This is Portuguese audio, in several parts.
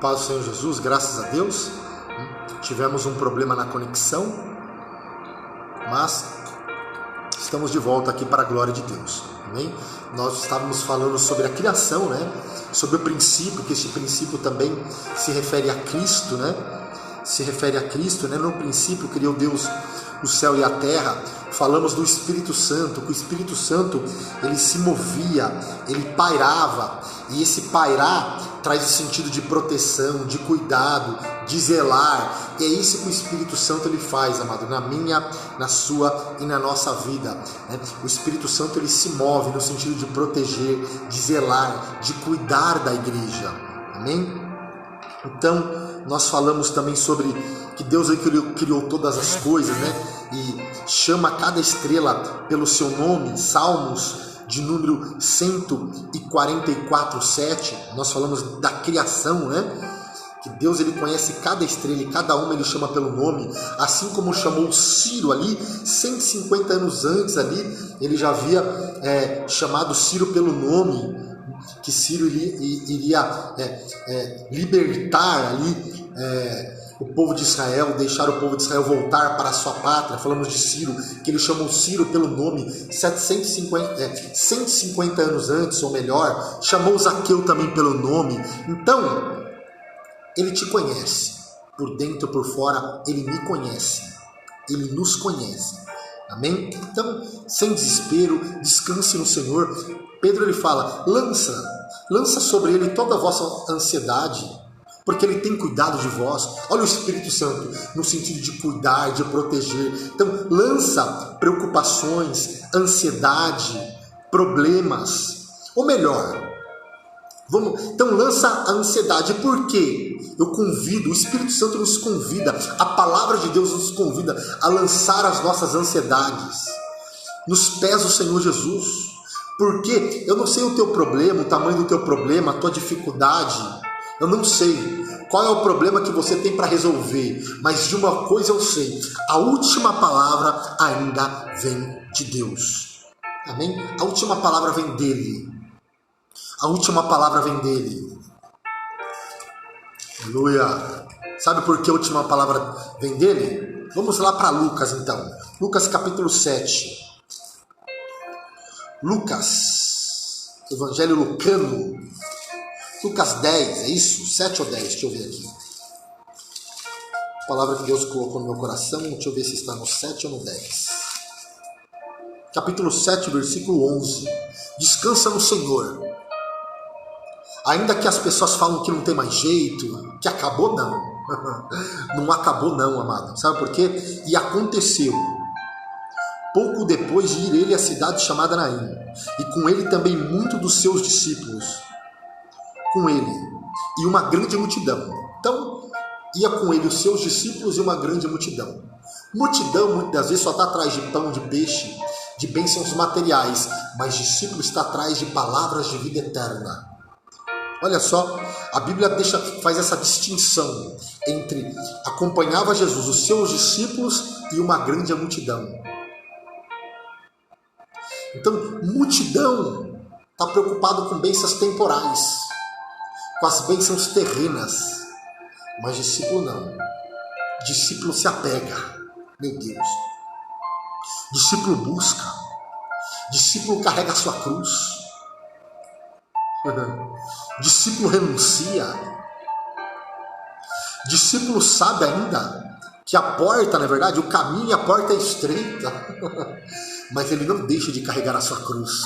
Paz do Senhor Jesus, graças a Deus. Tivemos um problema na conexão, mas estamos de volta aqui para a glória de Deus. Amém? Nós estávamos falando sobre a criação, né? Sobre o princípio, que esse princípio também se refere a Cristo, né? Se refere a Cristo, né? No princípio criou Deus o céu e a terra. Falamos do Espírito Santo, que o Espírito Santo ele se movia, ele pairava, e esse pairar traz o sentido de proteção, de cuidado, de zelar. E é isso que o Espírito Santo ele faz, amado, na minha, na sua e na nossa vida, né? O Espírito Santo ele se move no sentido de proteger, de zelar, de cuidar da igreja. Amém? Então, nós falamos também sobre que Deus criou todas as coisas, né? E chama cada estrela pelo seu nome. Salmos de número 144:7. Nós falamos da criação, né? Que Deus ele conhece cada estrela e cada uma ele chama pelo nome, assim como chamou Ciro ali 150 anos antes ali, ele já havia chamado Ciro pelo nome, que Ciro iria libertar ali o povo de Israel, deixar o povo de Israel voltar para a sua pátria. Falamos de Ciro, que ele chamou Ciro pelo nome 150 anos antes, ou melhor, chamou Zaqueu também pelo nome. Então, ele te conhece, por dentro e por fora, ele me conhece, ele nos conhece. Amém? Então, sem desespero, descanse no Senhor. Pedro ele fala, lança sobre ele toda a vossa ansiedade, porque ele tem cuidado de vós. Olha o Espírito Santo no sentido de cuidar, de proteger. Então, lança preocupações, ansiedade, problemas. Ou melhor, então lança a ansiedade. Por quê? Eu convido, o Espírito Santo nos convida, a palavra de Deus nos convida a lançar as nossas ansiedades nos pés do Senhor Jesus. Porque eu não sei o teu problema, o tamanho do teu problema, a tua dificuldade. Eu não sei qual é o problema que você tem para resolver, mas de uma coisa eu sei, a última palavra ainda vem de Deus. Amém? A última palavra vem dele. A última palavra vem dele. Aleluia. Sabe por que a última palavra vem dele? Vamos lá para Lucas então. Lucas capítulo 7. Lucas, Evangelho Lucano. Lucas 10, é isso? 7 ou 10? Deixa eu ver aqui. A palavra que Deus colocou no meu coração, deixa eu ver se está no 7 ou no 10. Capítulo 7, versículo 11. Descansa no Senhor. Ainda que as pessoas falam que não tem mais jeito, que acabou, não. Não acabou não, amado. Sabe por quê? E aconteceu. Pouco depois de ir ele à cidade chamada Naim, e com ele também muitos dos seus discípulos, com ele, e uma grande multidão. Então, ia com ele os seus discípulos e uma grande multidão. Multidão, muitas vezes, só está atrás de pão, de peixe, de bênçãos materiais, mas discípulo está atrás de palavras de vida eterna. Olha só, a Bíblia faz essa distinção entre acompanhava Jesus, os seus discípulos e uma grande multidão. Então, multidão está preocupado com bênçãos temporais, com as bênçãos terrenas, mas discípulo não. Discípulo se apega, meu Deus. Discípulo busca, discípulo carrega a sua cruz, discípulo renuncia, discípulo sabe ainda que a porta, na verdade, o caminho e a porta é estreita, mas ele não deixa de carregar a sua cruz.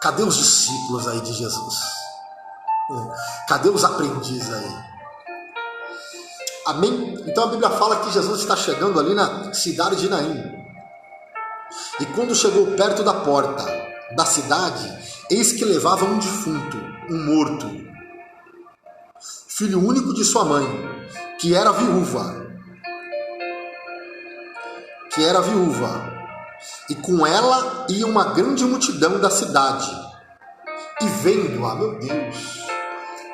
Cadê os discípulos aí de Jesus? Cadê os aprendizes aí? Amém? Então a Bíblia fala que Jesus está chegando ali na cidade de Naim. E quando chegou perto da porta da cidade, eis que levava um defunto, um morto, filho único de sua mãe, que era viúva. E com ela ia uma grande multidão da cidade. E vendo-a, meu Deus,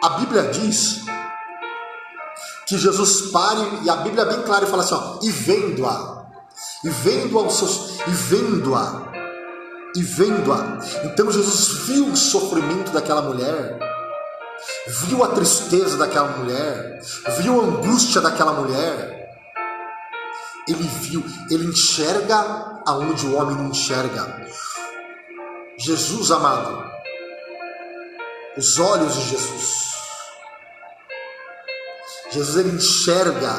a Bíblia diz que Jesus pare, e a Bíblia é bem clara e fala assim, ó, e vendo-a. Então Jesus viu o sofrimento daquela mulher, viu a tristeza daquela mulher, viu a angústia daquela mulher. Ele enxerga aonde o homem não enxerga. Jesus, amado, os olhos de Jesus, ele enxerga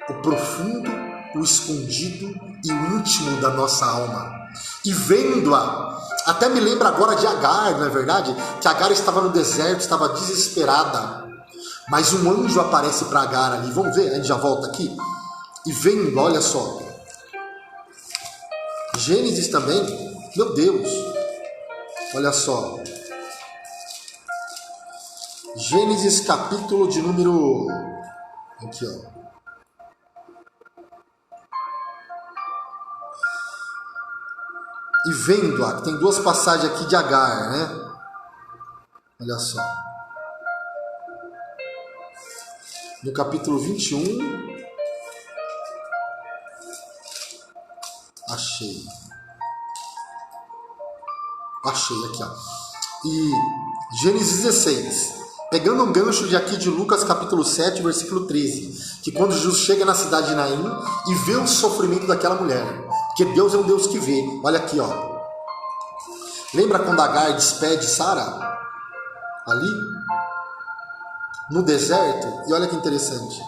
o profundo, o escondido e o íntimo da nossa alma. E vendo-a, até me lembra agora de Agar, não é verdade? Que Agar estava no deserto, estava desesperada, mas um anjo aparece para Agar ali. Vamos ver, a gente já volta aqui. E vendo, olha só, Gênesis também, meu Deus, olha só, Gênesis capítulo de número, aqui ó, e vendo, tem duas passagens aqui de Agar, né? Olha só, no capítulo 21, achei aqui, ó. E Gênesis 16, pegando um gancho de aqui de Lucas capítulo 7, versículo 13, que quando Jesus chega na cidade de Naim e vê o sofrimento daquela mulher, porque Deus é um Deus que vê. Olha aqui, ó. Lembra quando Agar despede Sara? Ali no deserto? E olha que interessante.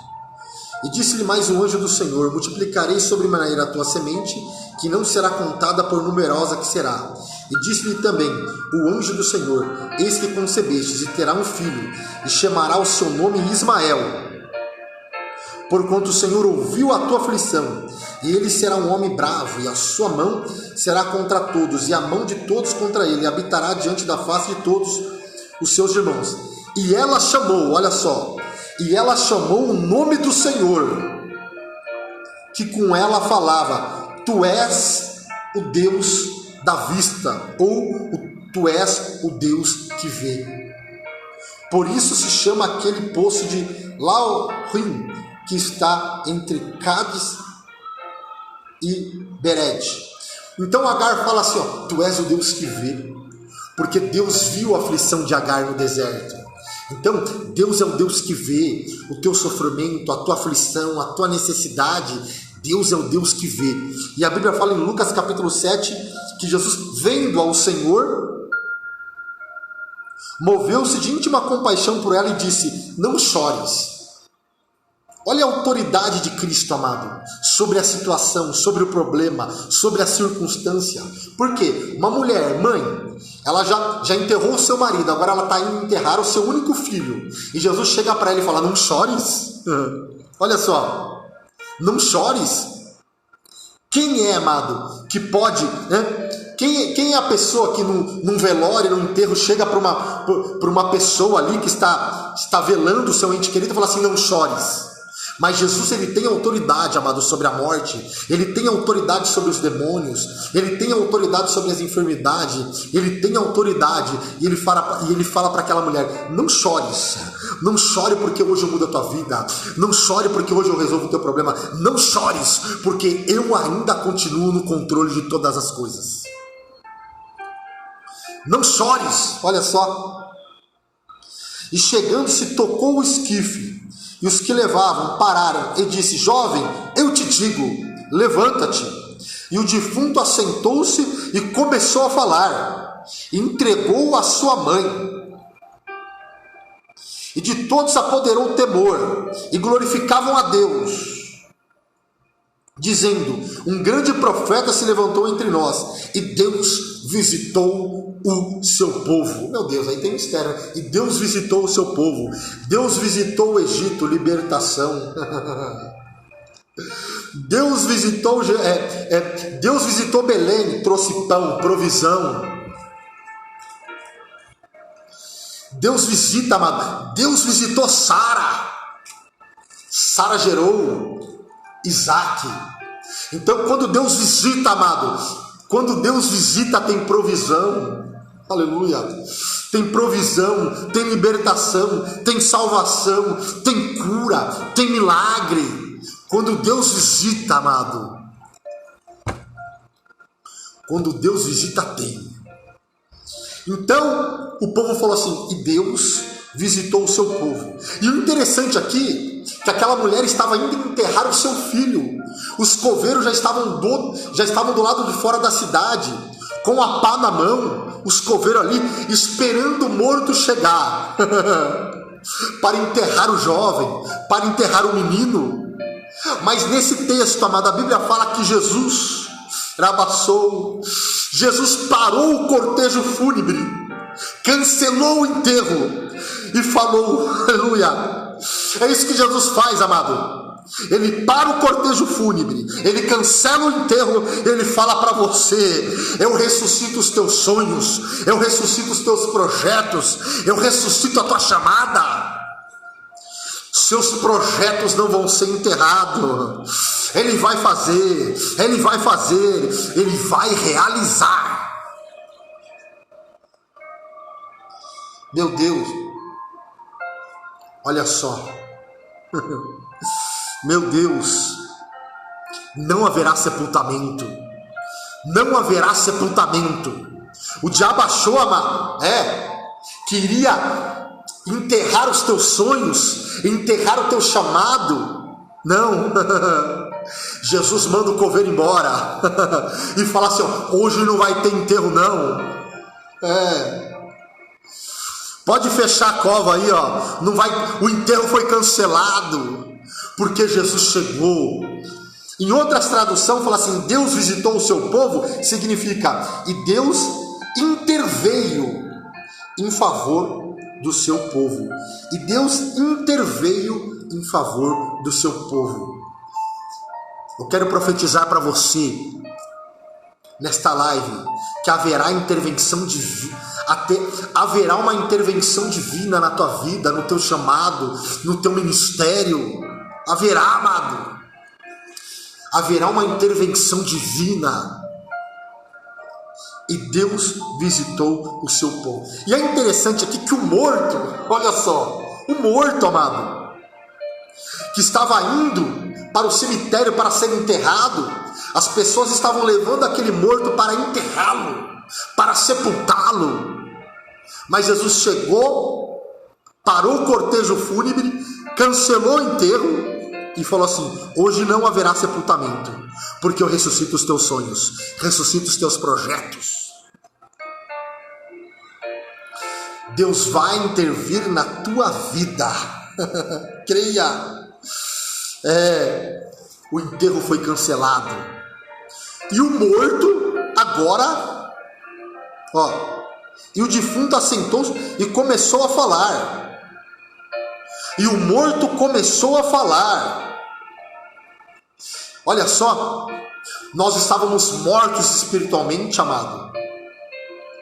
E disse-lhe mais o anjo do Senhor: multiplicarei sobremaneira a tua semente, que não será contada por numerosa que será. E disse-lhe também o anjo do Senhor: eis que concebestes e terá um filho, e chamará o seu nome Ismael, porquanto o Senhor ouviu a tua aflição, e ele será um homem bravo, e a sua mão será contra todos, e a mão de todos contra ele, e habitará diante da face de todos os seus irmãos. E ela chamou, olha só, e ela chamou o nome do Senhor, que com ela falava: tu és o Deus da vista, ou tu és o Deus que vê. Por isso se chama aquele poço de Laorim, que está entre Cádiz e Bered. Então Agar fala assim, ó, tu és o Deus que vê, porque Deus viu a aflição de Agar no deserto. Então Deus é o Deus que vê o teu sofrimento, a tua aflição, a tua necessidade. Deus é o Deus que vê. E a Bíblia fala em Lucas capítulo 7 que Jesus, vendo ao Senhor, moveu-se de íntima compaixão por ela e disse: não chores. Olha a autoridade de Cristo, amado, sobre a situação, sobre o problema, sobre a circunstância. Por quê? Uma mulher, mãe, ela já enterrou o seu marido, agora ela está indo enterrar o seu único filho. E Jesus chega para ela e fala: não chores. Olha só, não chores. Quem é, amado, que pode... Quem é a pessoa que num velório, num enterro, chega para uma pessoa ali que está velando o seu ente querido e fala assim: não chores. Mas Jesus, ele tem autoridade, amado, sobre a morte, ele tem autoridade sobre os demônios, ele tem autoridade sobre as enfermidades, ele tem autoridade, e ele fala para aquela mulher: não chores, não chore porque hoje eu mudo a tua vida, não chore porque hoje eu resolvo o teu problema, não chores porque eu ainda continuo no controle de todas as coisas. Não chores, olha só. E chegando-se, tocou o esquife, e os que levavam pararam, e disse: jovem, eu te digo, levanta-te. E o defunto assentou-se e começou a falar, e entregou a sua mãe. E de todos se apoderou o temor, e glorificavam a Deus, dizendo: um grande profeta se levantou entre nós, e Deus visitou o seu povo. Meu Deus, aí tem mistério. E Deus visitou o seu povo. Deus visitou o Egito, libertação. Deus visitou Belém, trouxe pão, provisão. Deus visita, amado. Deus visitou Sara. Sara gerou Isaac. Então, quando Deus visita, amado, quando Deus visita, tem provisão. Aleluia. Tem provisão, tem libertação, tem salvação, tem cura, tem milagre. Quando Deus visita, amado, quando Deus visita, tem. Então o povo falou assim, e Deus visitou o seu povo. E o interessante aqui, que aquela mulher estava indo enterrar o seu filho. Os coveiros já estavam do lado de fora da cidade, com a pá na mão, os coveiros ali, esperando o morto chegar, para enterrar o jovem, para enterrar o menino. Mas nesse texto, amado, a Bíblia fala que Jesus parou o cortejo fúnebre, cancelou o enterro e falou, aleluia. É isso que Jesus faz, amado. Ele para o cortejo fúnebre, ele cancela o enterro, ele fala para você, eu ressuscito os teus sonhos, eu ressuscito os teus projetos, eu ressuscito a tua chamada. Seus projetos não vão ser enterrados. Ele vai fazer, ele vai realizar. Meu Deus, olha só. Meu Deus, não haverá sepultamento. Não haverá sepultamento. O diabo achou, amado, queria enterrar os teus sonhos, enterrar o teu chamado. Não. Jesus manda o coveiro embora e fala assim, hoje não vai ter enterro não. Pode fechar a cova aí, não vai, o enterro foi cancelado, porque Jesus chegou. Em outras traduções fala assim, Deus visitou o seu povo, significa, e Deus interveio em favor do seu povo. E Deus interveio em favor do seu povo. Eu quero profetizar para você, nesta live, que haverá intervenção divina, haverá uma intervenção divina na tua vida, no teu chamado, no teu ministério. Haverá, amado. Haverá uma intervenção divina. E Deus visitou o seu povo. E é interessante aqui que o morto, olha só, o morto, amado, que estava indo para o cemitério para ser enterrado, as pessoas estavam levando aquele morto para enterrá-lo, para sepultá-lo. Mas Jesus chegou, parou o cortejo fúnebre, cancelou o enterro e falou assim, hoje não haverá sepultamento, porque eu ressuscito os teus sonhos, ressuscito os teus projetos. Deus vai intervir na tua vida. Creia. O enterro foi cancelado. E o morto agora, e o defunto assentou-se e começou a falar. E o morto começou a falar. Olha só, nós estávamos mortos espiritualmente, amado.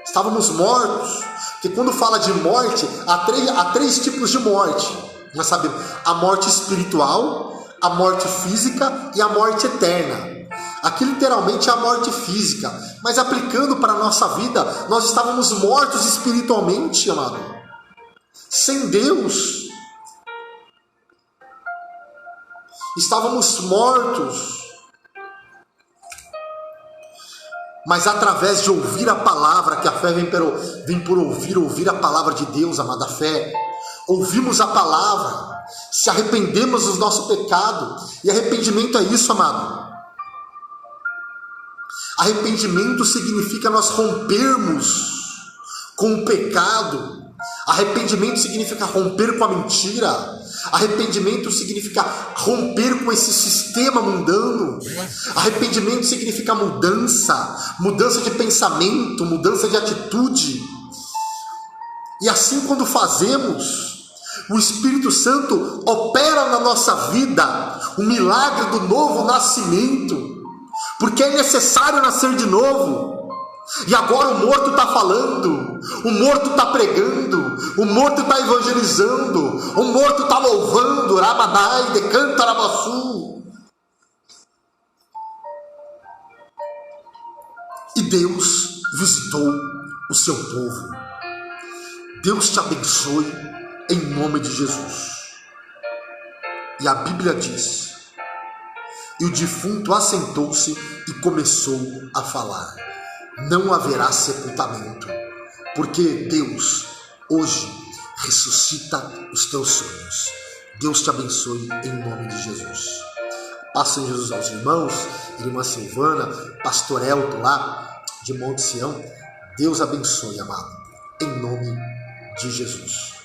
Estávamos mortos. Porque quando fala de morte, há três tipos de morte. Nós sabemos, a morte espiritual, a morte física e a morte eterna. Aqui literalmente é a morte física. Mas aplicando para a nossa vida, nós estávamos mortos espiritualmente, amado. Sem Deus. Estávamos mortos. Mas através de ouvir a palavra, que a fé vem por ouvir a palavra de Deus, amada fé. Ouvimos a palavra, se arrependemos do nosso pecado. E arrependimento é isso, amado. Arrependimento significa nós rompermos com o pecado. Arrependimento significa romper com a mentira. Arrependimento significa romper com esse sistema mundano. Arrependimento significa mudança de pensamento, mudança de atitude. E assim, quando fazemos, o Espírito Santo opera na nossa vida o milagre do novo nascimento, porque é necessário nascer de novo. E agora o morto está falando, o morto está pregando, o morto está evangelizando, o morto está louvando, Ramanai, decanta Ramassu. E Deus visitou o seu povo. Deus te abençoe em nome de Jesus. E a Bíblia diz, e o defunto assentou-se e começou a falar. Não haverá sepultamento, porque Deus hoje ressuscita os teus sonhos. Deus te abençoe em nome de Jesus. Paz em Jesus aos irmãos, irmã Silvana, pastor Elton lá de Monte Sião. Deus abençoe, amado, em nome de Jesus.